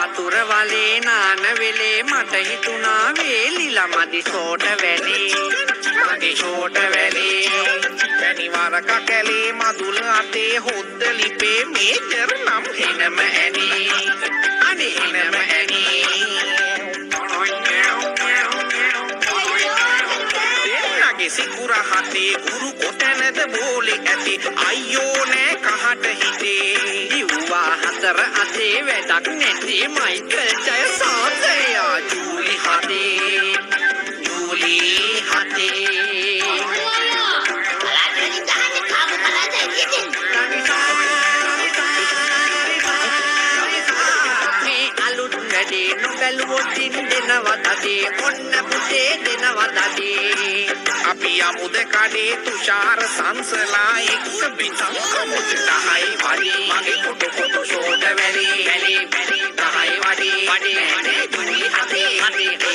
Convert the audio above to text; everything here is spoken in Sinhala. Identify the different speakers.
Speaker 1: වතුර වලේ නාන වෙලේ මට හිතුණා වේලිලා මදි ෂෝට වැලේ මගේ ෂෝට වැලේ පැණිවරක කැලේ මදුල අතේ හොද්ද ලිපේ මේජර් නම් එනම ඇනේ අනේ එනම ඇනේ සිකුර හතේ ගුරු කොටනද බෝලේ ඇති අයියෝ නෑ කහට හිතේ දිව්වා හතර අතේ වැඩක් නැතේ මයිකල් ජයසාදයා ජූලි හතේ මේ අලුත් වැඩේ නොබැලුවොත් දෙනවා තදේ ඔන්න පුතේ දෙනවා තදේ අපි අමුද කඩේ තුෂාර සංසලා එක්ක බිතම් කමුද 10යි වඩේ මගේ කොට ෂෝට වැලේ 10යි වඩේ ජූලි හතේ